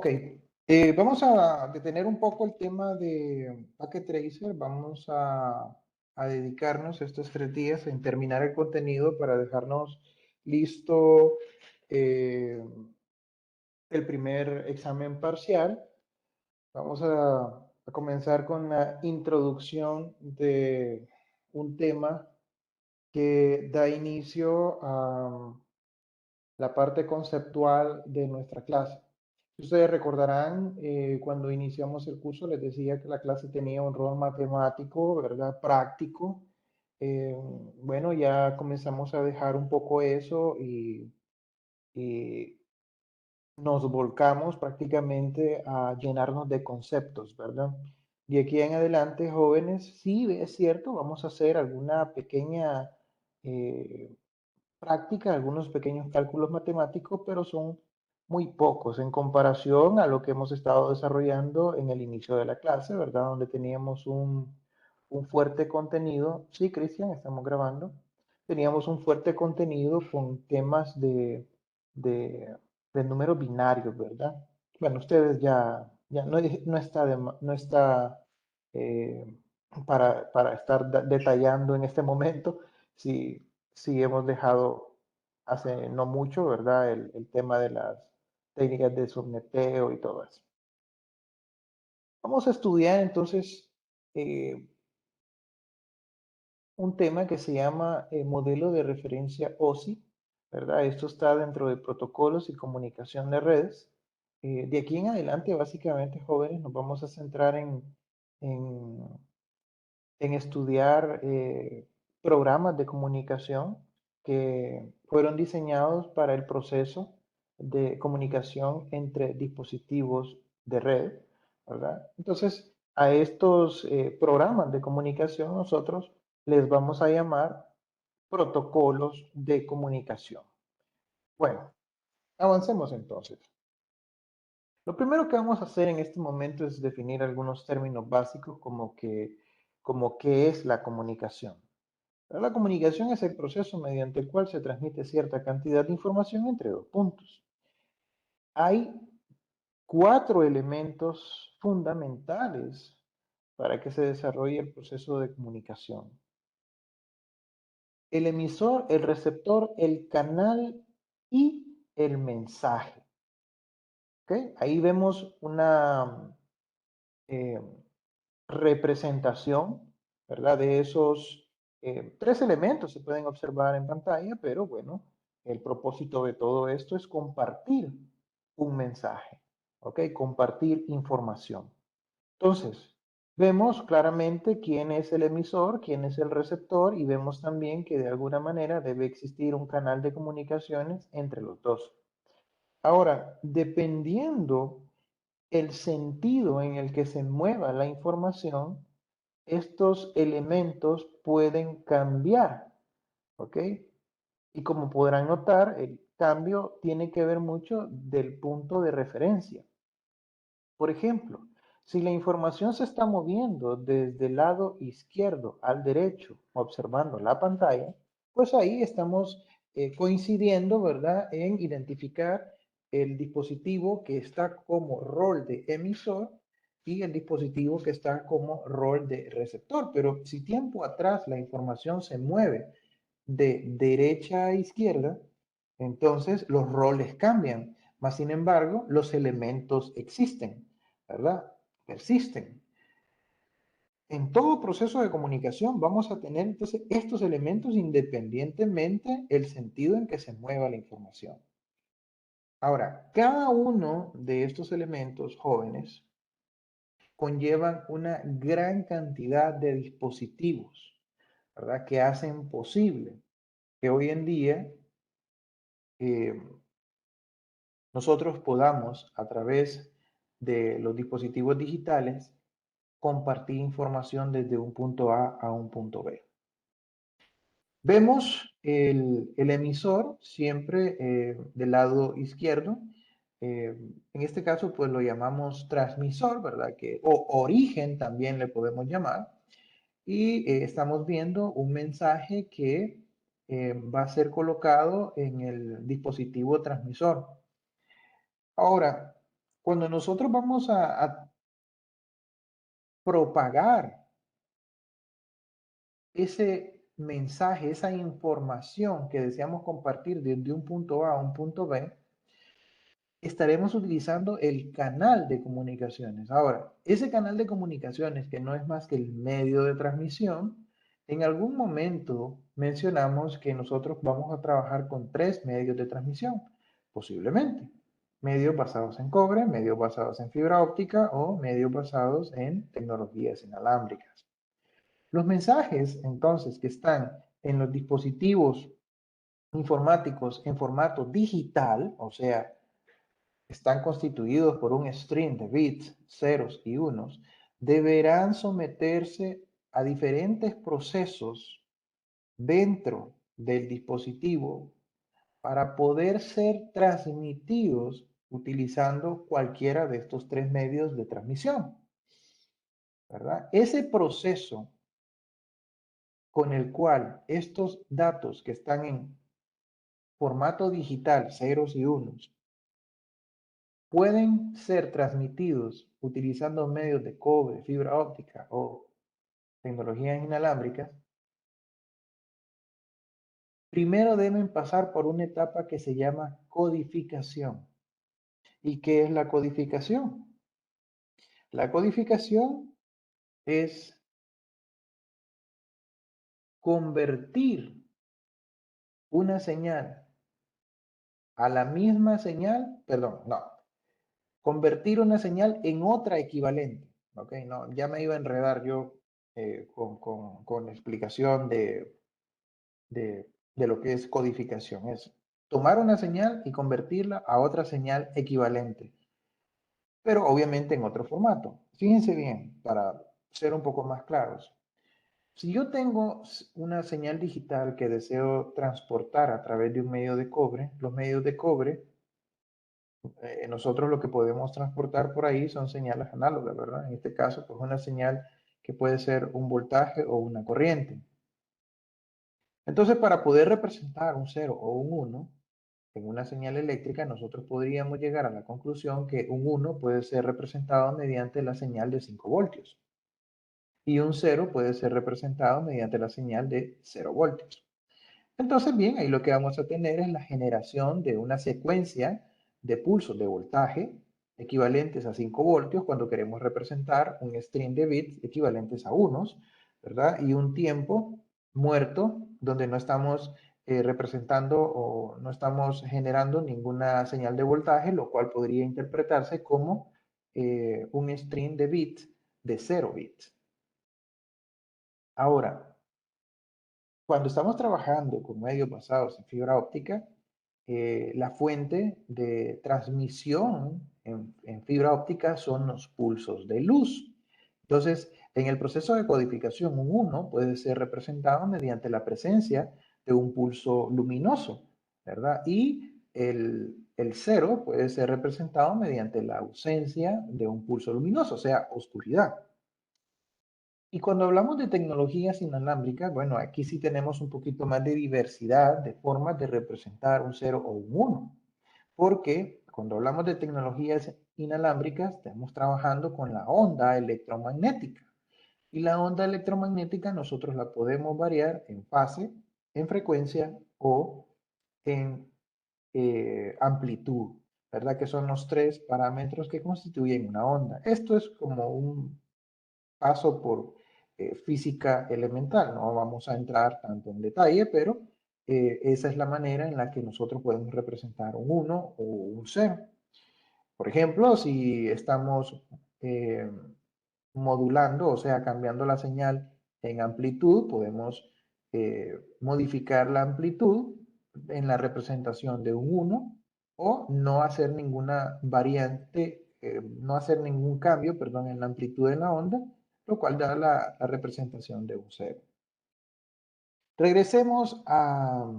Ok, vamos a detener un poco el tema de Packet Tracer. Vamos a dedicarnos estos 3 días en terminar el contenido para dejarnos listo eh, el primer examen parcial. Vamos a comenzar con la introducción de un tema que da inicio a la parte conceptual de nuestra clase. Ustedes recordarán, cuando iniciamos el curso les decía que la clase tenía un rol matemático, ¿verdad? Práctico. Eh, bueno, ya comenzamos a dejar un poco eso y nos volcamos prácticamente a llenarnos de conceptos, ¿verdad? De aquí en adelante, jóvenes, sí, es cierto, vamos a hacer alguna pequeña práctica, algunos pequeños cálculos matemáticos, pero son muy pocos en comparación a lo que hemos estado desarrollando en el inicio de la clase, ¿verdad? Donde teníamos un fuerte contenido. Sí, Cristian, estamos grabando. Teníamos un fuerte contenido con temas de, de números binarios, ¿verdad? Bueno, ustedes ya no está, no está eh, para estar detallando en este momento. Si sí hemos dejado hace no mucho, ¿verdad? El tema de las técnicas de subneteo y todo eso. Vamos a estudiar entonces eh, un tema que se llama modelo de referencia OSI, ¿verdad? Esto está dentro de protocolos y comunicación de redes. De aquí en adelante, básicamente, jóvenes, nos vamos a centrar en, en estudiar programas de comunicación que fueron diseñados para el proceso de comunicación entre dispositivos de red, ¿verdad? Entonces, a estos programas de comunicación nosotros les vamos a llamar protocolos de comunicación. Bueno, avancemos entonces. Lo primero que vamos a hacer en este momento es definir algunos términos básicos como qué es la comunicación. La comunicación es el proceso mediante el cual se transmite cierta cantidad de información entre dos puntos. Hay 4 elementos fundamentales para que se desarrolle el proceso de comunicación. El emisor, el receptor, el canal y el mensaje. ¿Okay? Ahí vemos una eh, representación, ¿verdad? De esos 3 elementos se pueden observar en pantalla, pero bueno, el propósito de todo esto es compartir un mensaje, ¿ok? Compartir información. Entonces, vemos claramente quién es el emisor, quién es el receptor y vemos también que de alguna manera debe existir un canal de comunicaciones entre los dos. Ahora, dependiendo el sentido en el que se mueva la información, estos elementos pueden cambiar, ¿ok? Y como podrán notar, el cambio tiene que ver mucho del punto de referencia. Por ejemplo, si la información se está moviendo desde el lado izquierdo al derecho, observando la pantalla, pues ahí estamos coincidiendo, ¿verdad?, en identificar el dispositivo que está como rol de emisor y el dispositivo que está como rol de receptor. Pero si tiempo atrás la información se mueve de derecha a izquierda, entonces los roles cambian. Mas, sin embargo, los elementos existen, ¿verdad? Persisten. En todo proceso de comunicación vamos a tener entonces estos elementos independientemente el sentido en que se mueva la información. Ahora, cada uno de estos elementos jóvenes conllevan una gran cantidad de dispositivos, ¿verdad? Que hacen posible que hoy en día eh, nosotros podamos, a través de los dispositivos digitales, compartir información desde un punto A un punto B. Vemos el emisor siempre del lado izquierdo. En este caso, pues lo llamamos transmisor, ¿verdad? O origen también le podemos llamar. Y estamos viendo un mensaje que va a ser colocado en el dispositivo transmisor. Ahora, Cuando nosotros vamos a propagar ese mensaje, esa información que deseamos compartir desde un punto A a un punto B, estaremos utilizando el canal de comunicaciones. Ahora, ese canal de comunicaciones, que no es más que el medio de transmisión, en algún momento mencionamos que nosotros vamos a trabajar con tres medios de transmisión, posiblemente. Medios basados en cobre, medios basados en fibra óptica o medios basados en tecnologías inalámbricas. Los mensajes, entonces, que están en los dispositivos informáticos en formato digital, o sea, están constituidos por un string de bits, ceros y unos, deberán someterse a diferentes procesos dentro del dispositivo para poder ser transmitidos utilizando cualquiera de estos tres medios de transmisión, ¿verdad? Ese proceso con el cual estos datos que están en formato digital, ceros y unos, pueden ser transmitidos utilizando medios de cobre, fibra óptica o tecnologías inalámbricas, primero deben pasar por una etapa que se llama codificación. ¿Y qué es la codificación? La codificación es convertir una señal a la misma señal, perdón, no, convertir una señal en otra equivalente. ¿Ok? No, ya me iba a enredar yo con la explicación de lo que es codificación. Es tomar una señal y convertirla a otra señal equivalente, pero obviamente en otro formato. Fíjense bien, para ser un poco más claros. Si yo tengo una señal digital que deseo transportar a través de un medio de cobre, los medios de cobre, nosotros lo que podemos transportar por ahí son señales análogas, ¿verdad? En este caso, pues una señal que puede ser un voltaje o una corriente. Entonces, para poder representar un 0 o un 1 en una señal eléctrica, nosotros podríamos llegar a la conclusión que un 1 puede ser representado mediante la señal de 5 voltios y un 0 puede ser representado mediante la señal de 0 voltios. Entonces, bien, ahí lo que vamos a tener es la generación de una secuencia de pulsos de voltaje equivalentes a 5 voltios cuando queremos representar un string de bits equivalentes a unos, ¿verdad? Y un tiempo muerto donde no estamos representando o no estamos generando ninguna señal de voltaje, lo cual podría interpretarse como un string de bits de 0 bits. Ahora, cuando estamos trabajando con medios basados en fibra óptica, la fuente de transmisión en fibra óptica son los pulsos de luz. Entonces, en el proceso de codificación, un 1 puede ser representado mediante la presencia de un pulso luminoso, ¿verdad? Y el 0 puede ser representado mediante la ausencia de un pulso luminoso, o sea, oscuridad. Y cuando hablamos de tecnologías inalámbricas, bueno, aquí sí tenemos un poquito más de diversidad de formas de representar un 0 o un 1, porque cuando hablamos de tecnologías inalámbricas, estamos trabajando con la onda electromagnética. Y la onda electromagnética nosotros la podemos variar en fase, en frecuencia o en amplitud, ¿verdad? Que son los tres parámetros que constituyen una onda. Esto es como un paso por física elemental. No vamos a entrar tanto en detalle, pero esa es la manera en la que nosotros podemos representar un 1 o un 0. Por ejemplo, si estamos eh, modulando, o sea, cambiando la señal en amplitud, podemos modificar la amplitud en la representación de un 1 o no hacer ninguna variante, no hacer ningún cambio, perdón, en la amplitud de la onda, lo cual da la representación de un 0. Regresemos a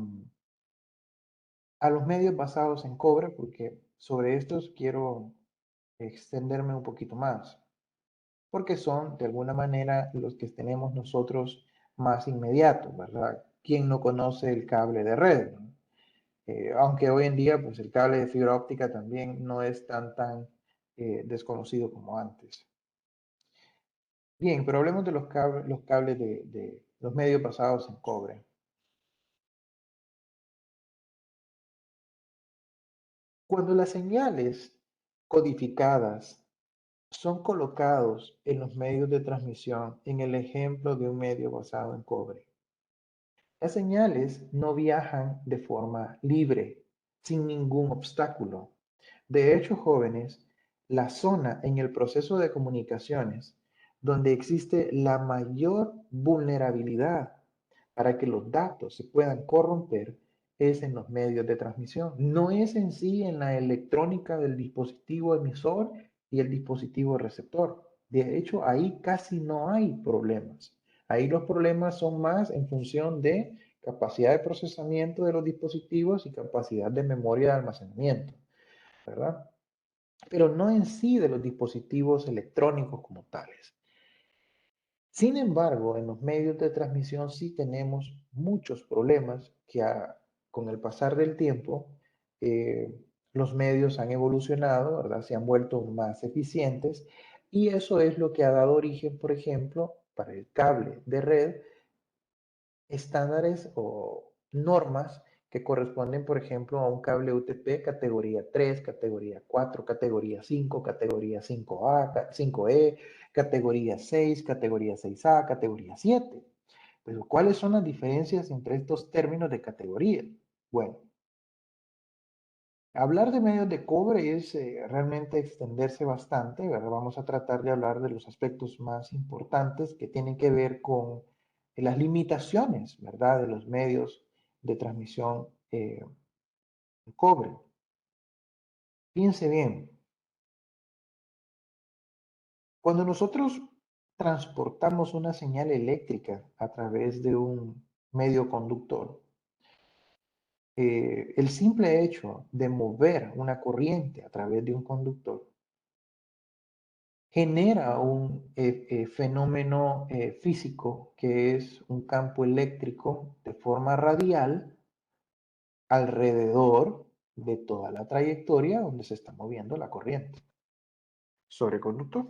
los medios basados en cobre, porque sobre estos quiero extenderme un poquito más, porque son de alguna manera los que tenemos nosotros más inmediatos, ¿verdad? ¿Quién no conoce el cable de red? ¿No? Aunque hoy en día pues el cable de fibra óptica también no es tan desconocido como antes. Bien, pero hablemos de los cables de los medios basados en cobre. Cuando las señales codificadas son colocados en los medios de transmisión, en el ejemplo de un medio basado en cobre, las señales no viajan de forma libre, sin ningún obstáculo. De hecho, jóvenes, la zona en el proceso de comunicaciones donde existe la mayor vulnerabilidad para que los datos se puedan corromper es en los medios de transmisión. No es en sí en la electrónica del dispositivo emisor y el dispositivo receptor. De hecho, ahí casi no hay problemas. Ahí los problemas son más en función de capacidad de procesamiento de los dispositivos y capacidad de memoria de almacenamiento, ¿verdad? Pero no en sí de los dispositivos electrónicos como tales. Sin embargo, en los medios de transmisión sí tenemos muchos problemas que con el pasar del tiempo eh, los medios han evolucionado, ¿verdad? Se han vuelto más eficientes y eso es lo que ha dado origen, por ejemplo, para el cable de red, estándares o normas que corresponden, por ejemplo, a un cable UTP categoría 3, categoría 4, categoría 5, categoría 5A, 5E, categoría 6, categoría 6A, categoría 7. Pero, ¿cuáles son las diferencias entre estos términos de categoría? Bueno, hablar de medios de cobre es realmente extenderse bastante, ¿verdad? Vamos a tratar de hablar de los aspectos más importantes que tienen que ver con las limitaciones, ¿verdad? De los medios de transmisión de cobre. Piense bien, cuando nosotros transportamos una señal eléctrica a través de un medio conductor, el simple hecho de mover una corriente a través de un conductor genera un fenómeno físico que es un campo eléctrico de forma radial alrededor de toda la trayectoria donde se está moviendo la corriente sobre el conductor.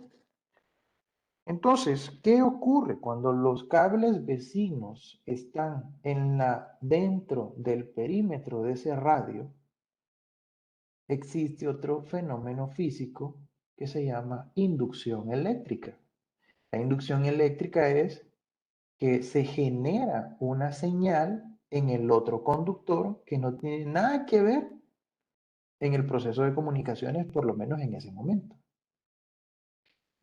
Entonces, ¿qué ocurre cuando los cables vecinos están dentro del perímetro de ese radio? Existe otro fenómeno físico que se llama inducción eléctrica. La inducción eléctrica es que se genera una señal en el otro conductor que no tiene nada que ver en el proceso de comunicaciones, por lo menos en ese momento.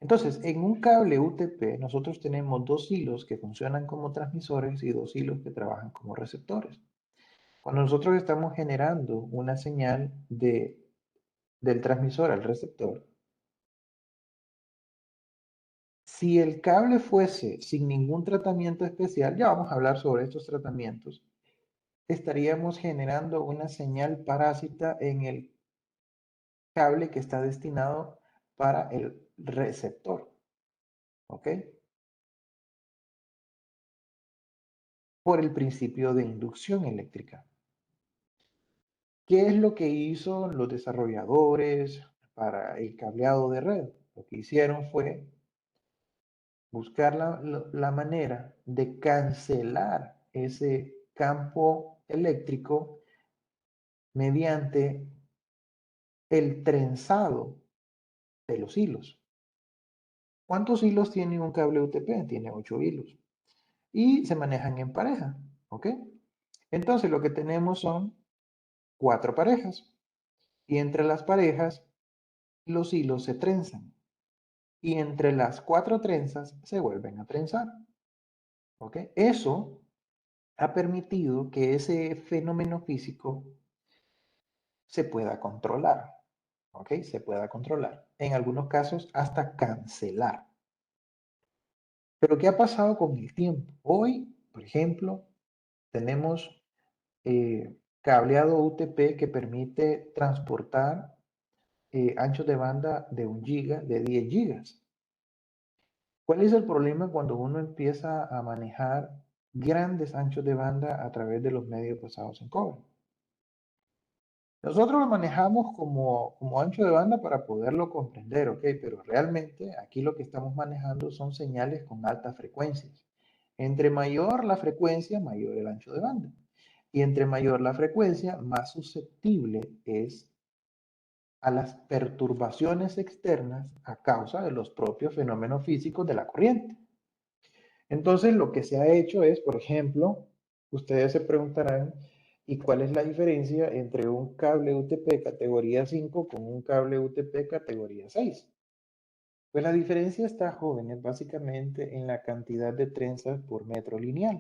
Entonces, en un cable UTP nosotros tenemos dos hilos que funcionan como transmisores y dos hilos que trabajan como receptores. Cuando nosotros estamos generando una señal del transmisor al receptor, si el cable fuese sin ningún tratamiento especial, ya vamos a hablar sobre estos tratamientos, estaríamos generando una señal parásita en el cable que está destinado para el receptor, ¿ok? Por el principio de inducción eléctrica. ¿Qué es lo que hizo los desarrolladores para el cableado de red? Lo que hicieron fue buscar la manera de cancelar ese campo eléctrico mediante el trenzado de los hilos. ¿Cuántos hilos tiene un cable UTP? Tiene 8 hilos. Y se manejan en pareja, ¿ok? Entonces lo que tenemos son 4 parejas. Y entre las parejas, los hilos se trenzan. Y entre las 4 trenzas se vuelven a trenzar, ¿ok? Eso ha permitido que ese fenómeno físico se pueda controlar, ¿ok? Se pueda controlar. En algunos casos hasta cancelar. Pero ¿qué ha pasado con el tiempo? Hoy, por ejemplo, tenemos cableado UTP que permite transportar anchos de banda de 1 giga, de 10 gigas. ¿Cuál es el problema cuando uno empieza a manejar grandes anchos de banda a través de los medios basados en cobre? Nosotros lo manejamos como ancho de banda para poderlo comprender, ¿ok? Pero realmente aquí lo que estamos manejando son señales con altas frecuencias. Entre mayor la frecuencia, mayor el ancho de banda. Y entre mayor la frecuencia, más susceptible es a las perturbaciones externas a causa de los propios fenómenos físicos de la corriente. Entonces, lo que se ha hecho es, por ejemplo, ustedes se preguntarán, ¿y cuál es la diferencia entre un cable UTP categoría 5 con un cable UTP categoría 6? Pues la diferencia está, jóvenes, básicamente en la cantidad de trenzas por metro lineal.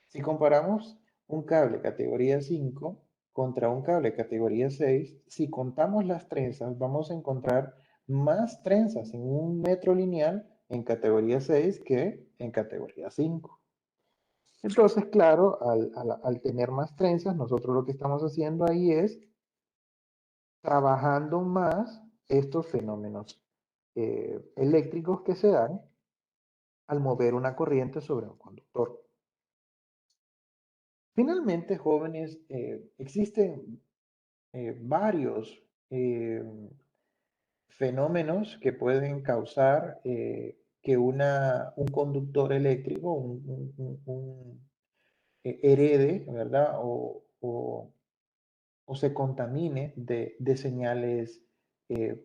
Si comparamos un cable categoría 5 contra un cable categoría 6, si contamos las trenzas, vamos a encontrar más trenzas en un metro lineal en categoría 6 que en categoría 5. Entonces, claro, al tener más trenzas, nosotros lo que estamos haciendo ahí es trabajando más estos fenómenos eléctricos que se dan al mover una corriente sobre un conductor. Finalmente, jóvenes, existen varios fenómenos que pueden causar que un conductor eléctrico herede, ¿verdad? O se contamine de señales eh,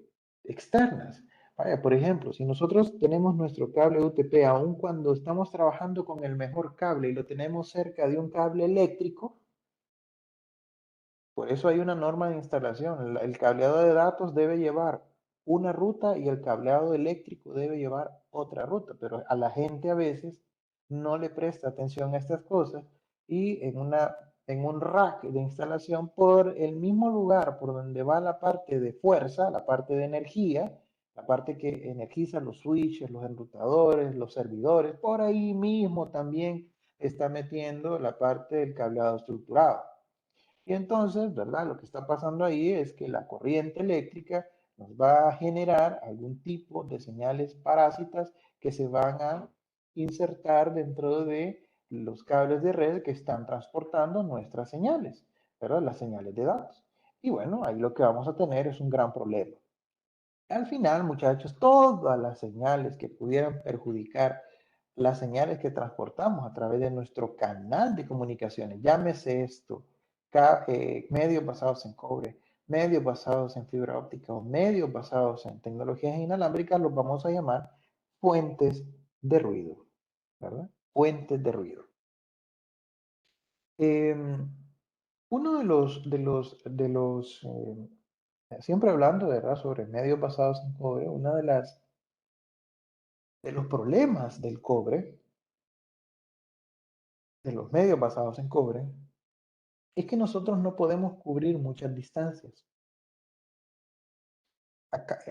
externas. Vaya, por ejemplo, si nosotros tenemos nuestro cable UTP, aun cuando estamos trabajando con el mejor cable y lo tenemos cerca de un cable eléctrico, por eso hay una norma de instalación. El cableado de datos debe llevar una ruta y el cableado eléctrico debe llevar otra ruta, pero a la gente a veces no le presta atención a estas cosas y en un rack de instalación por el mismo lugar por donde va la parte de fuerza, la parte de energía, la parte que energiza los switches, los enrutadores, los servidores, por ahí mismo también está metiendo la parte del cableado estructurado. Y entonces, ¿verdad? Lo que está pasando ahí es que la corriente eléctrica nos va a generar algún tipo de señales parásitas que se van a insertar dentro de los cables de red que están transportando nuestras señales, ¿verdad? Las señales de datos. Y bueno, ahí lo que vamos a tener es un gran problema. Al final, muchachos, todas las señales que pudieran perjudicar las señales que transportamos a través de nuestro canal de comunicaciones, llámese esto, medios basados en cobre, medios basados en fibra óptica o medios basados en tecnologías inalámbricas, los vamos a llamar fuentes de ruido, ¿verdad? Fuentes de ruido. Eh, uno siempre hablando, ¿verdad?, sobre medios basados en cobre, una de los problemas del cobre, de los medios basados en cobre, es que nosotros no podemos cubrir muchas distancias.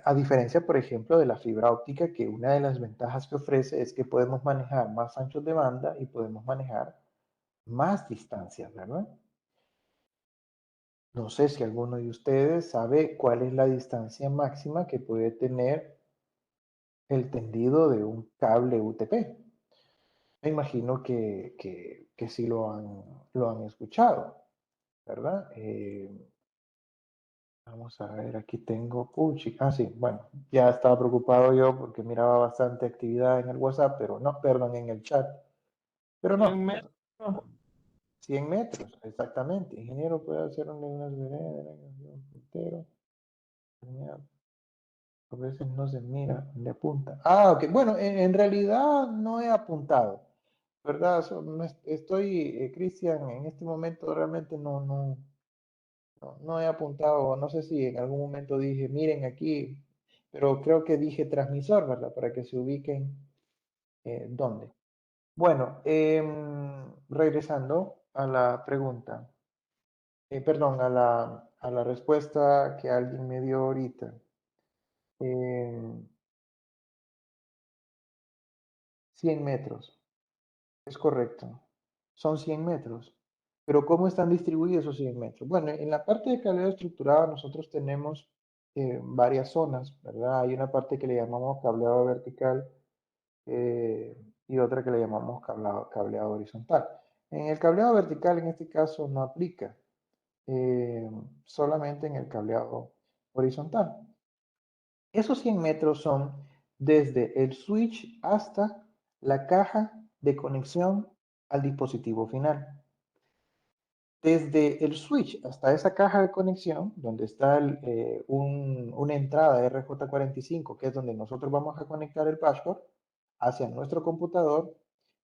A diferencia, por ejemplo, de la fibra óptica, que una de las ventajas que ofrece es que podemos manejar más anchos de banda y podemos manejar más distancias, ¿verdad? No sé si alguno de ustedes sabe cuál es la distancia máxima que puede tener el tendido de un cable UTP. Me imagino que sí lo han escuchado, ¿verdad? Vamos a ver, aquí tengo, sí, bueno, ya estaba preocupado yo porque miraba bastante actividad en el WhatsApp, pero no, perdón, en el chat, pero 100 no, metros. 100 metros, exactamente. Ingeniero puede hacer unas veredas, un puntero, a veces no se mira, le apunta. Ah, ok, bueno, en realidad no he apuntado, ¿verdad? Estoy, Cristian, en este momento realmente no he apuntado, no sé si en algún momento dije, miren aquí, pero creo que dije transmisor, ¿verdad? Para que se ubiquen dónde. Bueno, regresando a la pregunta, perdón, a la respuesta que alguien me dio ahorita. em, 100 metros, es correcto, son 100 metros. Pero ¿cómo están distribuidos esos 100 metros? Bueno, en la parte de cableado estructurado nosotros tenemos varias zonas, ¿verdad? Hay una parte que le llamamos cableado vertical y otra que le llamamos cableado horizontal. En el cableado vertical en este caso no aplica, eh, solamente en el cableado horizontal. Esos 100 metros son desde el switch hasta la caja de conexión al dispositivo final. Desde el switch hasta esa caja de conexión, donde está una entrada RJ45, que es donde nosotros vamos a conectar el password, hacia nuestro computador,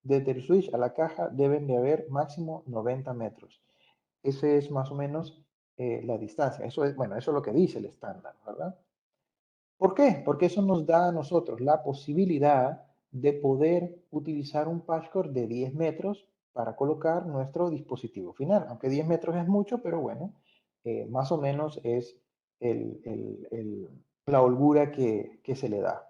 desde el switch a la caja deben de haber máximo 90 metros. Ese es más o menos la distancia. Eso es, bueno, eso es lo que dice el estándar, ¿verdad? ¿Por qué? Porque eso nos da a nosotros la posibilidad de poder utilizar un patchcore de 10 metros para colocar nuestro dispositivo final. Aunque 10 metros es mucho, pero bueno, más o menos es la holgura que se le da,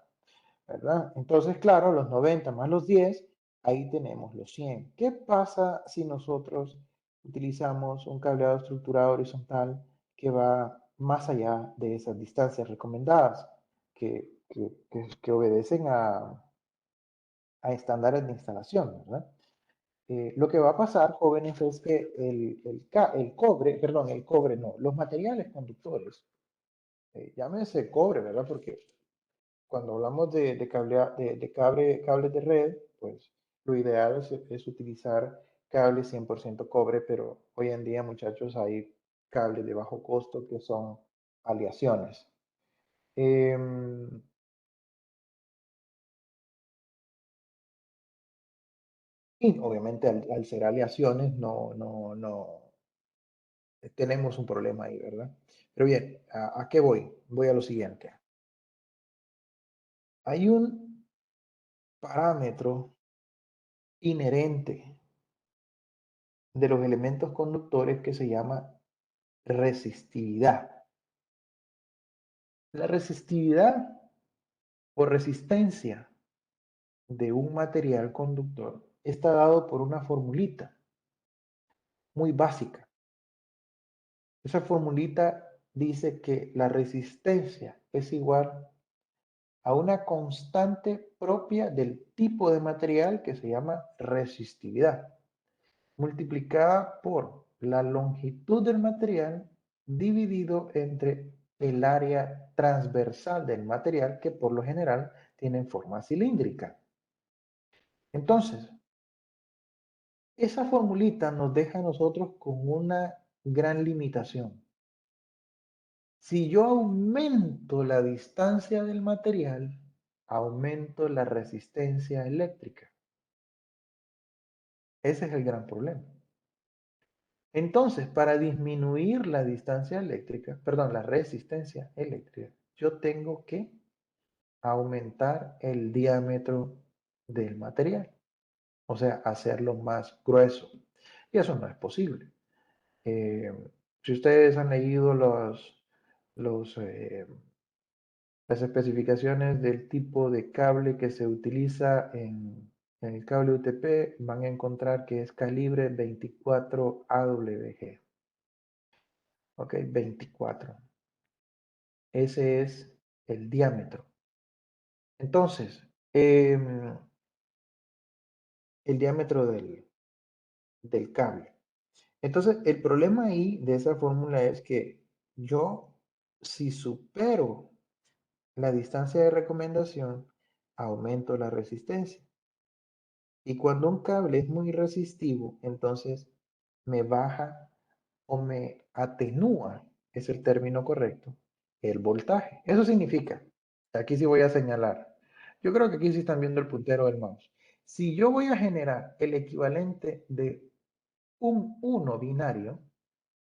¿verdad? Entonces, claro, los 90 más los 10, ahí tenemos los 100. ¿Qué pasa si nosotros utilizamos un cableado estructurado horizontal que va más allá de esas distancias recomendadas, que obedecen a estándares de instalación, ¿verdad? Lo que va a pasar, jóvenes, es que el cobre, perdón, el cobre no, los materiales conductores, llámese cobre, ¿verdad? Porque cuando hablamos cables de red, pues lo ideal es utilizar cables 100% cobre, pero hoy en día, muchachos, hay cables de bajo costo que son aleaciones. Em, y obviamente al ser aleaciones no tenemos un problema ahí, ¿verdad? Pero bien, ¿a qué voy? Voy a lo siguiente. Hay un parámetro inherente de los elementos conductores que se llama resistividad. La resistividad o resistencia de un material conductor está dado por una formulita muy básica. Esa formulita dice que la resistencia es igual a una constante propia del tipo de material que se llama resistividad, multiplicada por la longitud del material dividido entre el área transversal del material, que por lo general tiene forma cilíndrica. Entonces, esa formulita nos deja a nosotros con una gran limitación. Si yo aumento la distancia del material, aumento la resistencia eléctrica. Ese es el gran problema. Entonces, para disminuir la distancia eléctrica, perdón, la resistencia eléctrica, yo tengo que aumentar el diámetro del material, o sea, hacerlo más grueso. Y eso no es posible. Eh, si ustedes han leído los, eh, las especificaciones del tipo de cable que se utiliza en el cable UTP, van a encontrar que es calibre 24 AWG. Ok, 24. Ese es el diámetro. Entonces, el diámetro del cable. Entonces, el problema ahí de esa fórmula es que yo, si supero la distancia de recomendación, aumento la resistencia. Y cuando un cable es muy resistivo, entonces me baja o me atenúa, es el término correcto, el voltaje. Eso significa, aquí sí voy a señalar, yo creo que aquí sí están viendo el puntero del mouse. Si yo voy a generar el equivalente de un 1 binario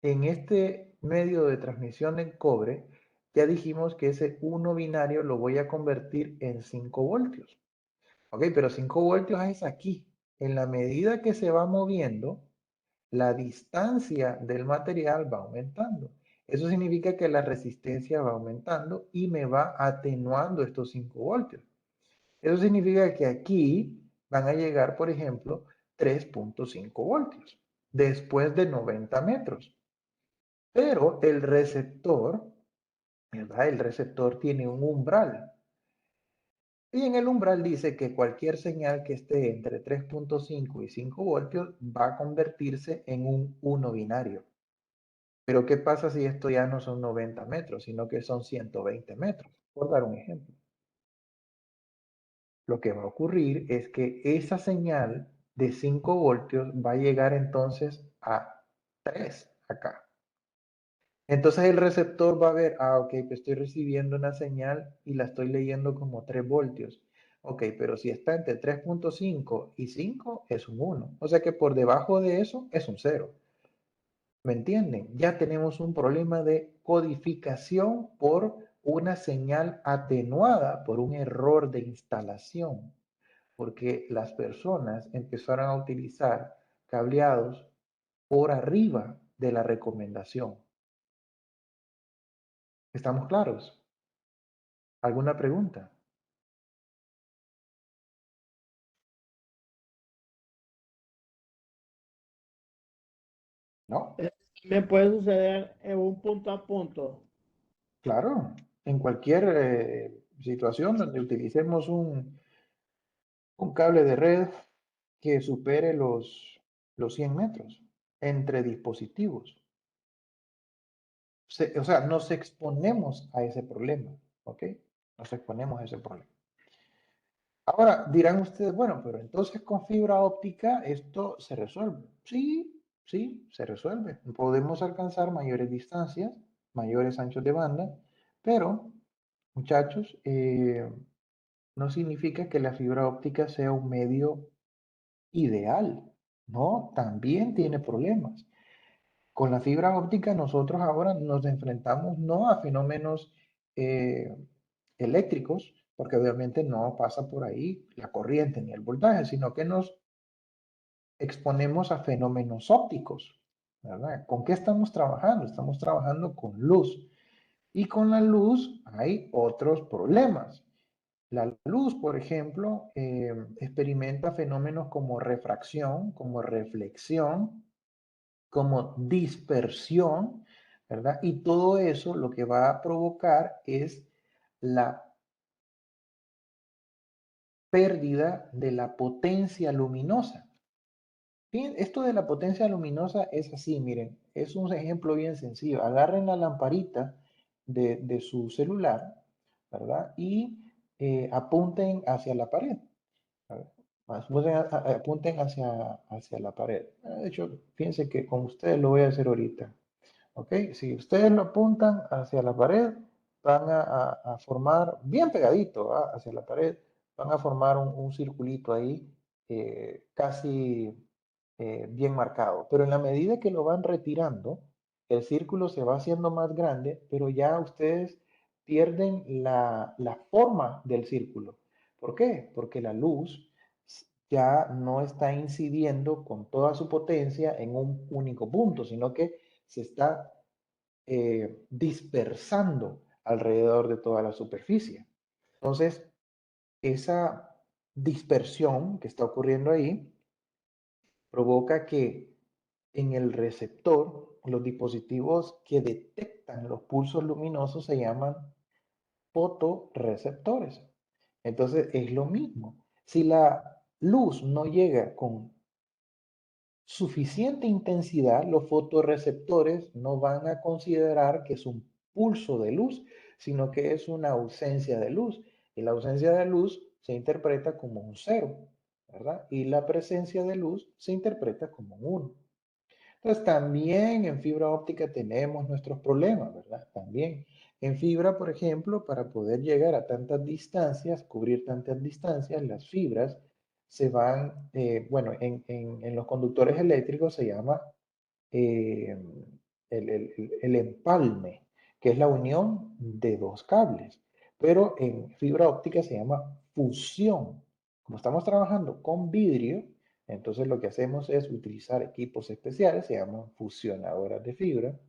en este medio de transmisión en cobre, ya dijimos que ese 1 binario lo voy a convertir en 5 voltios. Ok, pero 5 voltios es aquí. En la medida que se va moviendo, la distancia del material va aumentando. Eso significa que la resistencia va aumentando y me va atenuando estos 5 voltios. Eso significa que aquí van a llegar, por ejemplo, 3.5 voltios después de 90 metros. Pero el receptor, ¿verdad? El receptor tiene un umbral. Y en el umbral dice que cualquier señal que esté entre 3.5 y 5 voltios va a convertirse en un 1 binario. Pero ¿qué pasa si esto ya no son 90 metros, sino que son 120 metros? Por dar un ejemplo. Lo que va a ocurrir es que esa señal de 5 voltios va a llegar entonces a 3 acá. Entonces el receptor va a ver, ok, pues estoy recibiendo una señal y la estoy leyendo como 3 voltios. Ok, pero si está entre 3.5 y 5 es un 1. O sea que por debajo de eso es un 0. ¿Me entienden? Ya tenemos un problema de codificación por una señal atenuada, por un error de instalación, porque las personas empezaron a utilizar cableados por arriba de la recomendación. ¿Estamos claros? ¿Alguna pregunta? ¿No? Me puede suceder en un punto a punto. Claro. En cualquier situación donde utilicemos un cable de red que supere los 100 metros entre dispositivos. O sea, nos exponemos a ese problema, ¿ok? Nos exponemos a ese problema. Ahora dirán ustedes, bueno, pero entonces con fibra óptica esto se resuelve. Sí, sí, se resuelve. Podemos alcanzar mayores distancias, mayores anchos de banda, pero muchachos, no significa que la fibra óptica sea un medio ideal. No, también tiene problemas. Con la fibra óptica nosotros ahora nos enfrentamos no a fenómenos eh, eléctricos, porque obviamente no pasa por ahí la corriente ni el voltaje, sino que nos exponemos a fenómenos ópticos, ¿verdad? ¿Con qué estamos trabajando? Estamos trabajando con luz. Y con la luz hay otros problemas. La luz, por ejemplo, experimenta fenómenos como refracción, como reflexión, como dispersión, ¿verdad? Y todo eso lo que va a provocar es la pérdida de la potencia luminosa. Bien, esto de la potencia luminosa es así, miren, es un ejemplo bien sencillo. Agarren la lamparita de su celular, ¿verdad? Y apunten hacia la pared. ¿Verdad? Apunten hacia la pared. De hecho, fíjense que con ustedes lo voy a hacer ahorita. ¿Ok? Si ustedes lo apuntan hacia la pared, van a formar, bien pegadito, ¿va? Hacia la pared, van a formar un circulito ahí, casi bien marcado. Pero en la medida que lo van retirando, el círculo se va haciendo más grande, pero ya ustedes pierden la forma del círculo. ¿Por qué? Porque la luz ya no está incidiendo con toda su potencia en un único punto, sino que se está dispersando alrededor de toda la superficie. Entonces, esa dispersión que está ocurriendo ahí provoca que en el receptor, los dispositivos que detectan los pulsos luminosos se llaman fotorreceptores. Entonces, es lo mismo. Si la luz no llega con suficiente intensidad, los fotorreceptores no van a considerar que es un pulso de luz, sino que es una ausencia de luz. Y la ausencia de luz se interpreta como un cero, ¿verdad? Y la presencia de luz se interpreta como un 1. Entonces, también en fibra óptica tenemos nuestros problemas, ¿verdad? También en fibra, por ejemplo, para poder llegar a tantas distancias, cubrir tantas distancias, las fibras se van, bueno, en los conductores eléctricos se llama eh, el empalme, que es la unión de dos cables, pero en fibra óptica se llama fusión. Como estamos trabajando con vidrio, entonces lo que hacemos es utilizar equipos especiales, se llaman fusionadoras de fibra,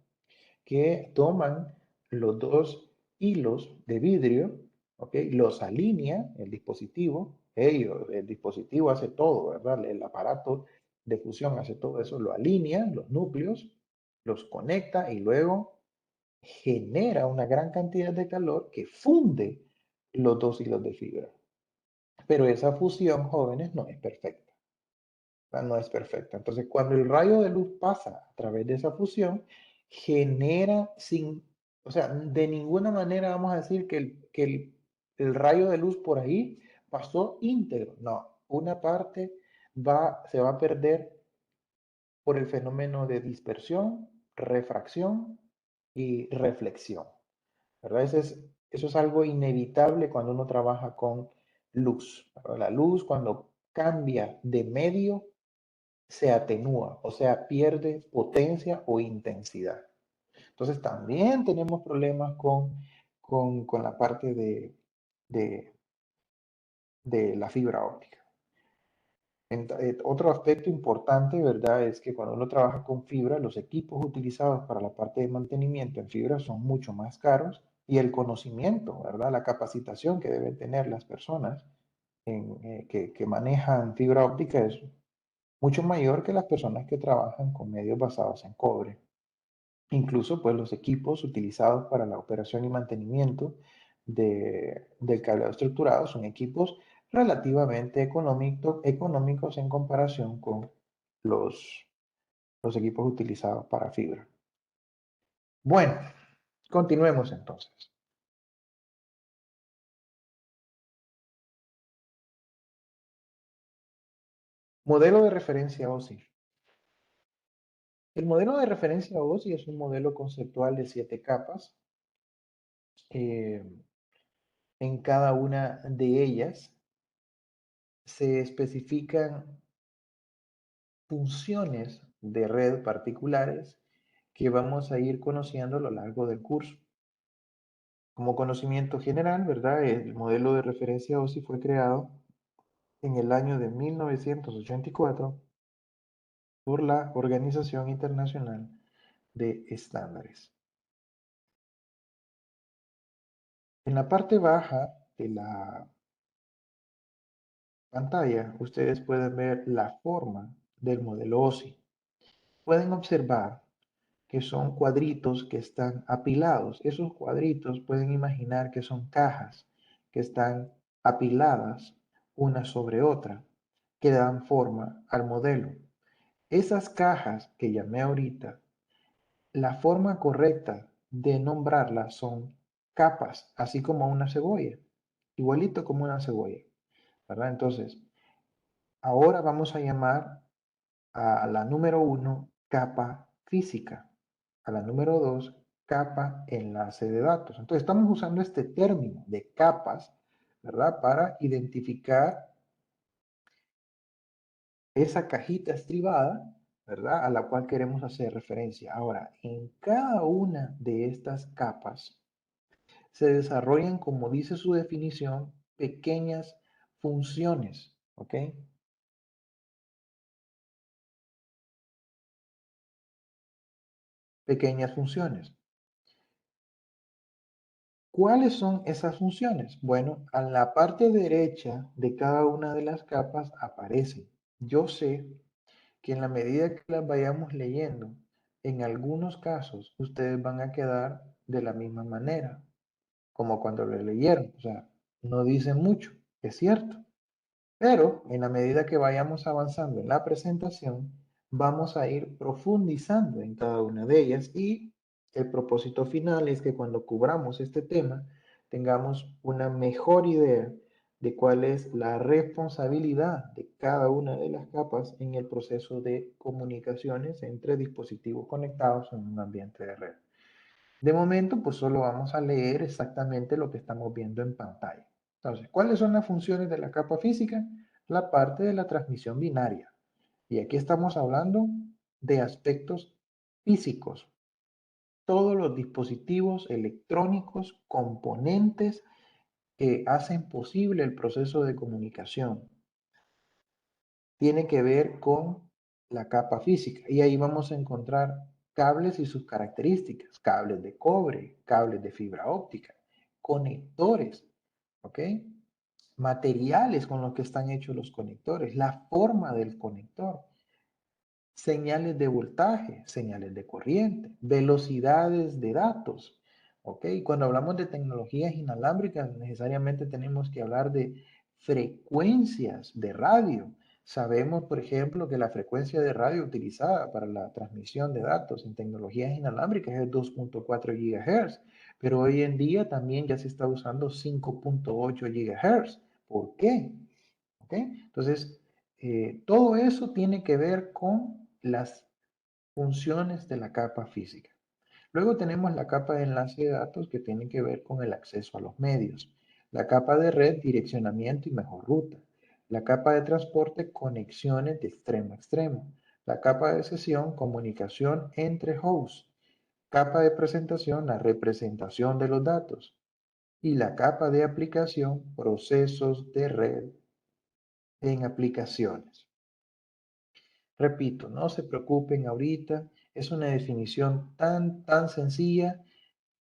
que toman los dos hilos de vidrio, ¿ok? Los alinea el dispositivo, el dispositivo hace todo, ¿verdad? El aparato de fusión hace todo eso, lo alinea, los núcleos, los conecta y luego genera una gran cantidad de calor que funde los dos hilos de fibra. Pero esa fusión, jóvenes, no es perfecta. No es perfecta. Entonces, cuando el rayo de luz pasa a través de esa fusión, genera sin, o sea, de ninguna manera vamos a decir que el rayo de luz por ahí pasó íntegro. No, una parte se va a perder por el fenómeno de dispersión, refracción y reflexión, ¿verdad? Eso es algo inevitable cuando uno trabaja con luz, ¿verdad? La luz cuando cambia de medio se atenúa, o sea, pierde potencia o intensidad. Entonces también tenemos problemas con la parte de, de la fibra óptica. Otro aspecto importante, ¿verdad? Es que cuando uno trabaja con fibra, los equipos utilizados para la parte de mantenimiento en fibra son mucho más caros y el conocimiento, ¿verdad? La capacitación que deben tener las personas que manejan fibra óptica es mucho mayor que las personas que trabajan con medios basados en cobre. Incluso, pues, los equipos utilizados para la operación y mantenimiento del cableado estructurado son equipos relativamente económicos en comparación con los, los equipos utilizados para fibra. Bueno, continuemos entonces. Modelo de referencia OSI. El modelo de referencia OSI es un modelo conceptual de 7 capas. En cada una de ellas se especifican funciones de red particulares que vamos a ir conociendo a lo largo del curso. Como conocimiento general, ¿verdad? El modelo de referencia OSI fue creado en el año de 1984 por la Organización Internacional de Estándares. En la parte baja de la pantalla, ustedes pueden ver la forma del modelo OSI. Pueden observar que son cuadritos que están apilados. Esos cuadritos pueden imaginar que son cajas que están apiladas una sobre otra, que dan forma al modelo. Esas cajas que llamé ahorita, la forma correcta de nombrarlas son capas, así como una cebolla, igualito como una cebolla, ¿verdad? Entonces, ahora vamos a llamar a la número 1 capa física, a la número 2 capa enlace de datos. Entonces estamos usando este término de capas, ¿verdad? Para identificar esa cajita estribada, ¿verdad? A la cual queremos hacer referencia. Ahora, en cada una de estas capas se desarrollan, como dice su definición, pequeñas funciones, ¿ok? Pequeñas funciones. ¿Cuáles son esas funciones? Bueno, a la parte derecha de cada una de las capas aparecen. Yo sé que en la medida que las vayamos leyendo, en algunos casos ustedes van a quedar de la misma manera, como cuando lo leyeron. O sea, no dicen mucho, es cierto. Pero en la medida que vayamos avanzando en la presentación, vamos a ir profundizando en cada una de ellas y el propósito final es que cuando cubramos este tema tengamos una mejor idea de cuál es la responsabilidad de cada una de las capas en el proceso de comunicaciones entre dispositivos conectados en un ambiente de red. De momento, pues solo vamos a leer exactamente lo que estamos viendo en pantalla. Entonces, ¿cuáles son las funciones de la capa física? La parte de la transmisión binaria. Y aquí estamos hablando de aspectos físicos. Todos los dispositivos electrónicos, componentes que hacen posible el proceso de comunicación. Tiene que ver con la capa física. Y ahí vamos a encontrar cables y sus características. Cables de cobre, cables de fibra óptica, conectores, ¿ok? Materiales con los que están hechos los conectores, la forma del conector, señales de voltaje, señales de corriente, velocidades de datos. ¿Ok? Cuando hablamos de tecnologías inalámbricas, necesariamente tenemos que hablar de frecuencias de radio, Sabemos, por ejemplo, que la frecuencia de radio utilizada para la transmisión de datos en tecnologías inalámbricas es 2.4 GHz, pero hoy en día también ya se está usando 5.8 GHz. ¿Por qué? ¿Ok? Entonces, todo eso tiene que ver con las funciones de la capa física. Luego tenemos la capa de enlace de datos que tiene que ver con el acceso a los medios. La capa de red, direccionamiento y mejor ruta. La capa de transporte, conexiones de extremo a extremo. La capa de sesión, comunicación entre hosts. Capa de presentación, la representación de los datos. Y la capa de aplicación, procesos de red en aplicaciones. Repito, no se preocupen ahorita, es una definición tan sencilla,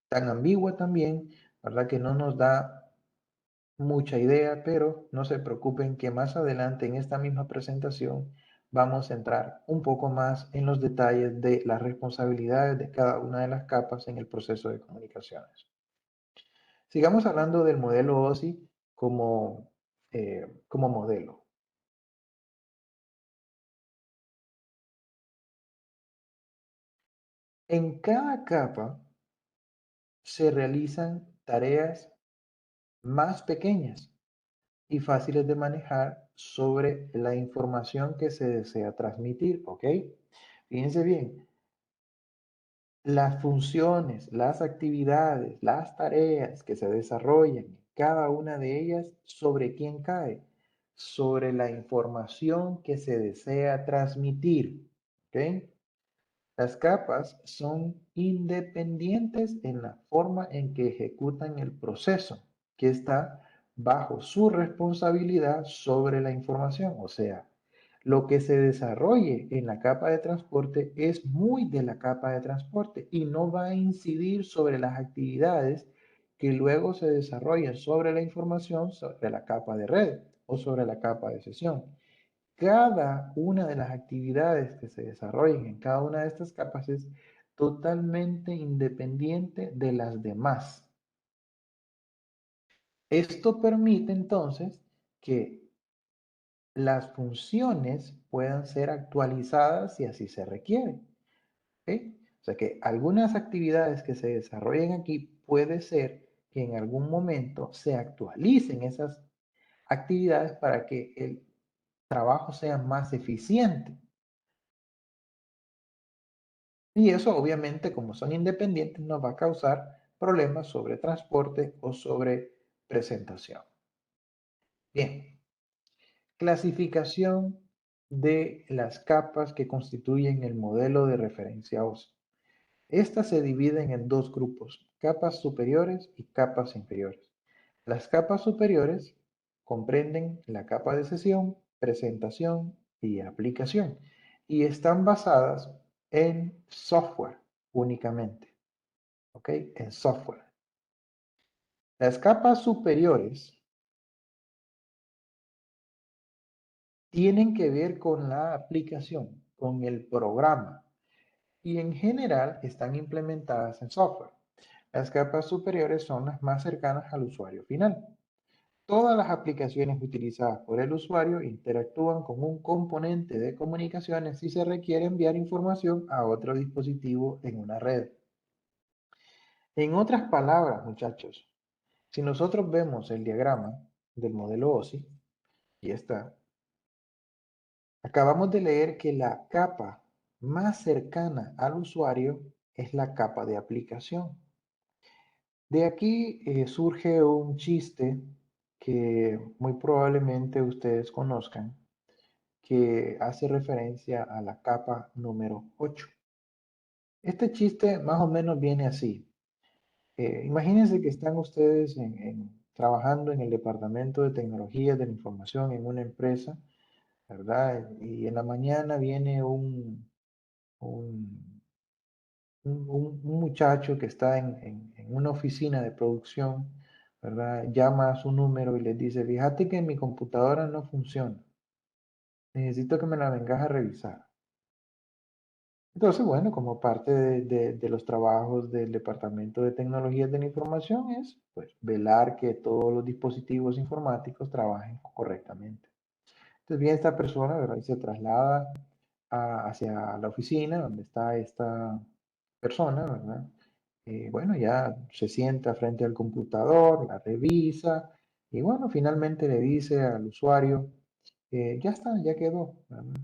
tan ambigua también, ¿verdad? Que no nos da mucha idea, pero no se preocupen que más adelante en esta misma presentación vamos a entrar un poco más en los detalles de las responsabilidades de cada una de las capas en el proceso de comunicaciones. Sigamos hablando del modelo OSI como modelo. En cada capa se realizan tareas más pequeñas y fáciles de manejar sobre la información que se desea transmitir, ¿ok? Fíjense bien, las funciones, las actividades, las tareas que se desarrollan, cada una de ellas, ¿sobre quién cae? Sobre la información que se desea transmitir, ¿ok? Las capas son independientes en la forma en que ejecutan el proceso, que está bajo su responsabilidad sobre la información. O sea, lo que se desarrolle en la capa de transporte es muy de la capa de transporte y no va a incidir sobre las actividades que luego se desarrollen sobre la información, sobre la capa de red o sobre la capa de sesión. Cada una de las actividades que se desarrollen en cada una de estas capas es totalmente independiente de las demás. Esto permite entonces que las funciones puedan ser actualizadas si así se requiere. ¿Ok? O sea que algunas actividades que se desarrollen aquí puede ser que en algún momento se actualicen esas actividades para que el trabajo sea más eficiente. Y eso obviamente, como son independientes, nos va a causar problemas sobre transporte o sobre presentación. Bien, clasificación de las capas que constituyen el modelo de referencia OSI. Estas se dividen en dos grupos, capas superiores y capas inferiores. Las capas superiores comprenden la capa de sesión, presentación y aplicación y están basadas en software únicamente. ¿Ok? En software. Las capas superiores tienen que ver con la aplicación, con el programa, y en general están implementadas en software. Las capas superiores son las más cercanas al usuario final. Todas las aplicaciones utilizadas por el usuario interactúan con un componente de comunicaciones si se requiere enviar información a otro dispositivo en una red. En otras palabras, muchachos, si nosotros vemos el diagrama del modelo OSI, y está, acabamos de leer que la capa más cercana al usuario es la capa de aplicación. De aquí surge un chiste que muy probablemente ustedes conozcan, que hace referencia a la capa número 8. Este chiste más o menos viene así. Imagínense que están ustedes trabajando en el departamento de tecnologías de la información en una empresa, ¿verdad? Y en la mañana viene un, un muchacho que está en una oficina de producción, ¿verdad? Llama a su número y les dice, fíjate que mi computadora no funciona. Necesito que me la vengas a revisar. Entonces, bueno, como parte de los trabajos del Departamento de Tecnologías de la Información es, pues, velar que todos los dispositivos informáticos trabajen correctamente. Entonces viene esta persona, ¿verdad? Y se traslada hacia la oficina donde está esta persona, ¿verdad? Bueno, ya se sienta frente al computador, la revisa y bueno, finalmente le dice al usuario, ya está, ya quedó, ¿verdad?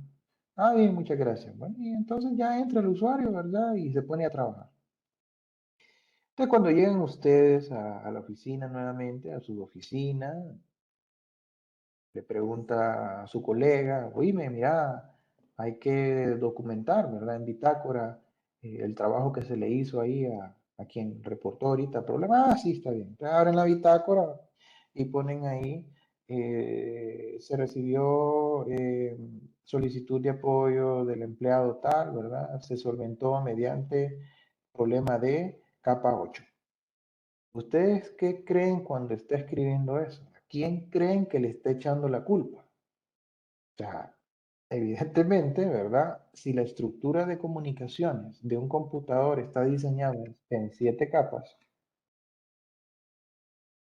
Ah, bien, muchas gracias. Bueno, y entonces ya entra el usuario, ¿verdad? Y se pone a trabajar. Entonces, cuando llegan ustedes a la oficina nuevamente, a su oficina, le pregunta a su colega, oíme, mira, hay que documentar, ¿verdad? En bitácora el trabajo que se le hizo ahí a quien reportó ahorita el problema. Ah, sí, está bien. Entonces abren la bitácora y ponen ahí, se recibió solicitud de apoyo del empleado tal, ¿verdad? Se solventó mediante problema de capa 8. ¿Ustedes qué creen cuando está escribiendo eso? ¿A quién creen que le está echando la culpa? O sea, evidentemente, ¿verdad? Si la estructura de comunicaciones de un computador está diseñada en 7 capas,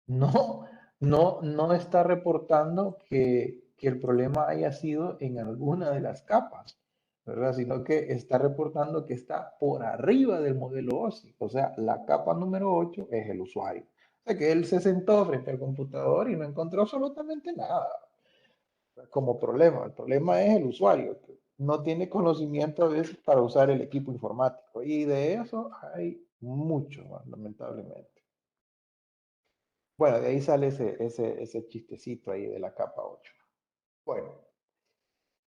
no, no está reportando que el problema haya sido en alguna de las capas, ¿verdad? Sino que está reportando que está por arriba del modelo OSI. O sea, la capa número 8 es el usuario. O sea, que él se sentó frente al computador y no encontró absolutamente nada como problema. El problema es el usuario, que no tiene conocimiento a veces para usar el equipo informático. Y de eso hay mucho, lamentablemente. Bueno, de ahí sale ese chistecito ahí de la capa 8. Bueno,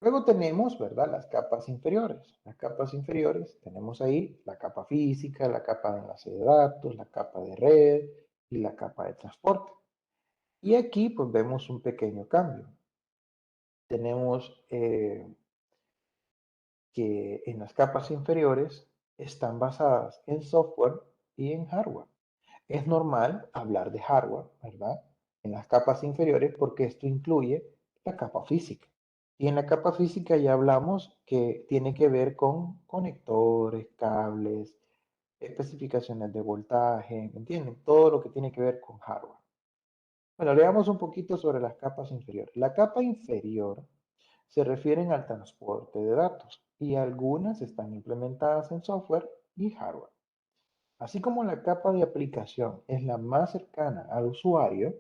luego tenemos, ¿verdad? Las capas inferiores. Las capas inferiores tenemos ahí la capa física, la capa de enlace de datos, la capa de red y la capa de transporte. Y aquí pues vemos un pequeño cambio. Tenemos que en las capas inferiores están basadas en software y en hardware. Es normal hablar de hardware, ¿verdad? En las capas inferiores porque esto incluye la capa física. Y en la capa física ya hablamos que tiene que ver con conectores, cables, especificaciones de voltaje, ¿me entienden? Todo lo que tiene que ver con hardware. Bueno, leamos un poquito sobre las capas inferiores. La capa inferior se refieren al transporte de datos y algunas están implementadas en software y hardware. Así como la capa de aplicación es la más cercana al usuario,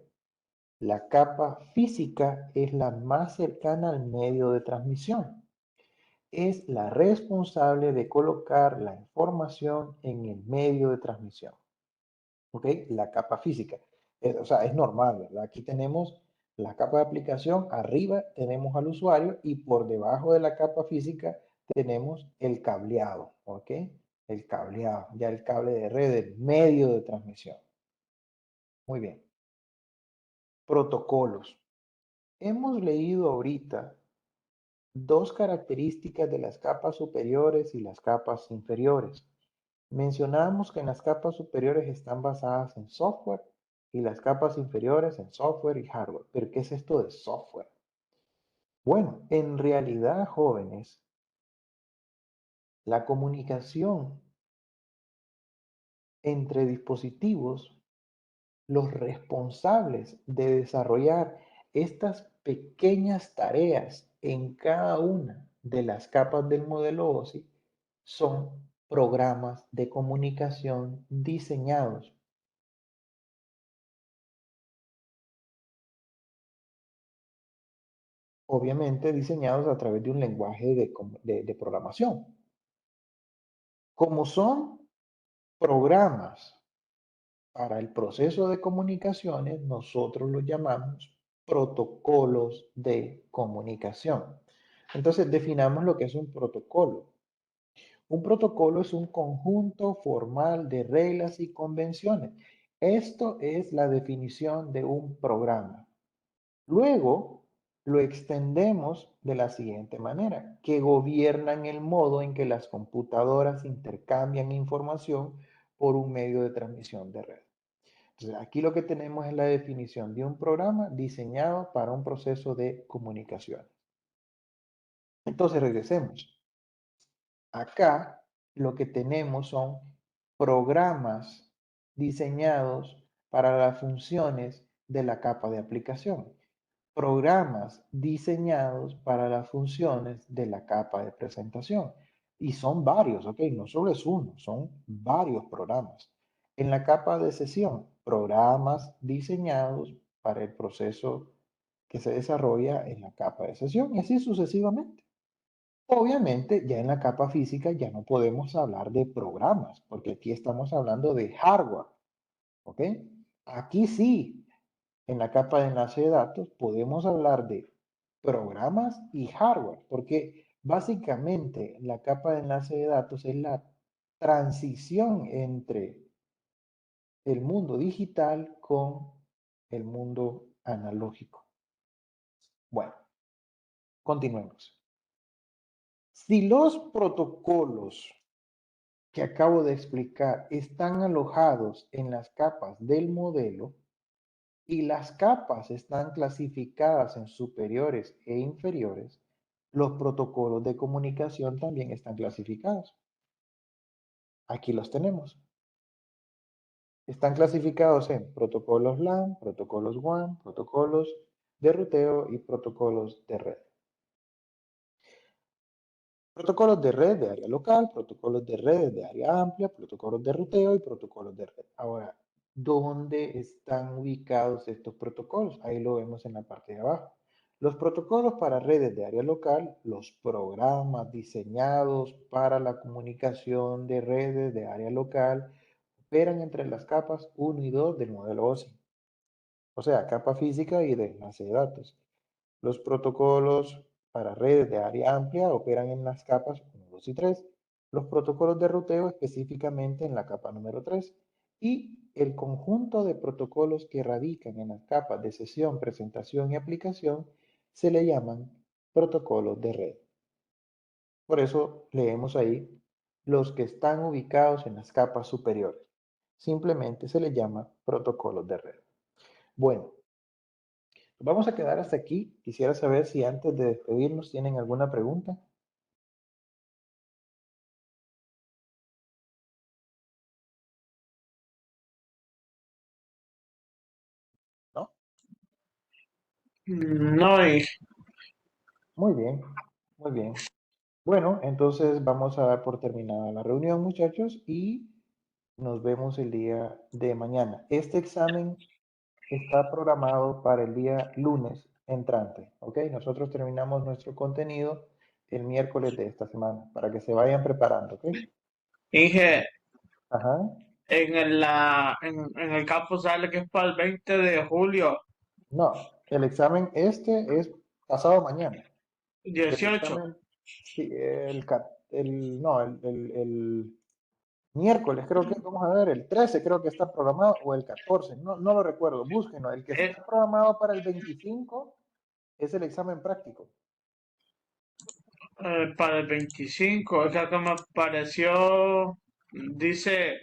la capa física es la más cercana al medio de transmisión. Es la responsable de colocar la información en el medio de transmisión. ¿Ok? La capa física. O sea, es normal, ¿verdad? Aquí tenemos la capa de aplicación, arriba tenemos al usuario y por debajo de la capa física tenemos el cableado, ¿ok? El cableado, ya el cable de red, el medio de transmisión. Muy bien. Protocolos. Hemos leído ahorita dos características de las capas superiores y las capas inferiores. Mencionamos que en las capas superiores están basadas en software y las capas inferiores en software y hardware. ¿Pero qué es esto de software? Bueno, en realidad, jóvenes, la comunicación entre dispositivos, los responsables de desarrollar estas pequeñas tareas en cada una de las capas del modelo OSI son programas de comunicación diseñados. Obviamente diseñados a través de un lenguaje de programación. Como son programas para el proceso de comunicaciones, nosotros los llamamos protocolos de comunicación. Entonces, definamos lo que es un protocolo. Un protocolo es un conjunto formal de reglas y convenciones. Esto es la definición de un programa. Luego lo extendemos de la siguiente manera, que gobiernan el modo en que las computadoras intercambian información por un medio de transmisión de red. Entonces, aquí lo que tenemos es la definición de un programa diseñado para un proceso de comunicación. Entonces, regresemos. Acá lo que tenemos son programas diseñados para las funciones de la capa de aplicación. programas diseñados para las funciones de la capa de presentación. Y son varios, ¿ok? No solo es uno, son varios programas. En la capa de sesión, programas diseñados para el proceso que se desarrolla en la capa de sesión y así sucesivamente. Obviamente, ya en la capa física ya no podemos hablar de programas, porque aquí estamos hablando de hardware, ¿ok? Aquí sí, en la capa de enlace de datos podemos hablar de programas y hardware, porque básicamente la capa de enlace de datos es la transición entre el mundo digital con el mundo analógico. Bueno, continuemos. Si los protocolos que acabo de explicar están alojados en las capas del modelo, y las capas están clasificadas en superiores e inferiores, los protocolos de comunicación también están clasificados. Aquí los tenemos. Están clasificados en protocolos LAN, protocolos WAN, protocolos de ruteo y protocolos de red. Protocolos de red de área local, protocolos de redes de área amplia, protocolos de ruteo y protocolos de red. Ahora, ¿dónde están ubicados estos protocolos? Ahí lo vemos en la parte de abajo. Los protocolos para redes de área local, los programas diseñados para la comunicación de redes de área local, operan entre las capas 1 y 2 del modelo OSI. O sea, capa física y de enlace de datos. Los protocolos para redes de área amplia operan en las capas 1, 2 y 3. Los protocolos de ruteo específicamente en la capa número 3. Y el conjunto de protocolos que radican en las capas de sesión, presentación y aplicación se le llaman protocolos de red. Por eso leemos ahí los que están ubicados en las capas superiores. Simplemente se les llama protocolos de red. Bueno, vamos a quedar hasta aquí. Quisiera saber si antes de despedirnos tienen alguna pregunta. ¿No? No, Muy bien, muy bien. Bueno, entonces vamos a dar por terminada la reunión, muchachos, y nos vemos el día de mañana. Este examen está programado para el día lunes entrante, ¿ok? Nosotros terminamos nuestro contenido el miércoles de esta semana, para que se vayan preparando, ¿ok? Inge, Ajá. en el campus sale que es para el 20 de julio, No, el examen este es pasado mañana. El 18. examen, sí, no, el miércoles creo que, vamos a ver, el 13 creo que está programado, o el 14, no lo recuerdo, búsquenlo. El que Es, está programado para el 25 es el examen práctico. para el 25, es que acá me apareció, dice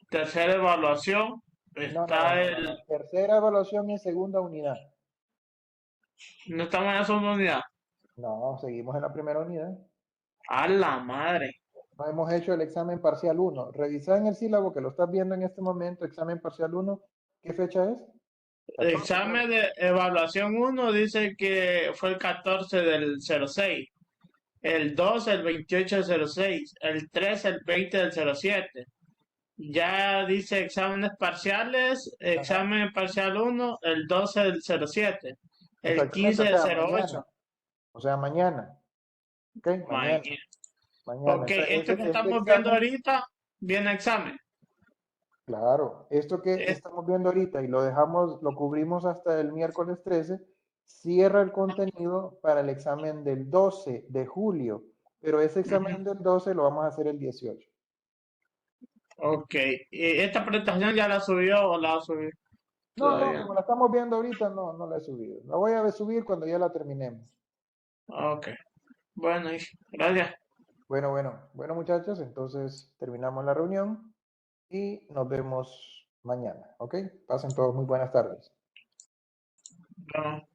tercera evaluación, está No. Tercera evaluación en segunda unidad. no estamos en la segunda unidad. No, seguimos en la primera unidad. A la madre. No hemos hecho el examen parcial 1. Revisa en el sílabo que lo estás viendo en este momento, examen parcial 1. ¿Qué fecha es? 14, creo. Examen de evaluación uno dice que fue el 14 del 06, el 2 el 28 del 06, el 3 el 20 del 07. Ya dice exámenes parciales, Ajá. examen parcial uno el 12 del 07, el Exactamente, 15 o del sea, 08. mañana. O sea, mañana. ¿Ok? Mañana. Mañana. Mañana. Ok, esto que Este estamos viendo examen, ahorita viene examen. claro, esto que Es- estamos viendo ahorita y lo dejamos, lo cubrimos hasta el miércoles 13, cierra el contenido para el examen del 12 de julio, pero ese examen del 12 lo vamos a hacer el 18. ok, ¿y esta presentación ya la subió o la va a subir? No, Todavía. como la estamos viendo ahorita, no la he subido. La voy a subir cuando ya la terminemos. Ok, bueno, gracias. Bueno, muchachos, entonces terminamos la reunión y nos vemos mañana, ¿ok? Pasen todos muy buenas tardes. Bueno.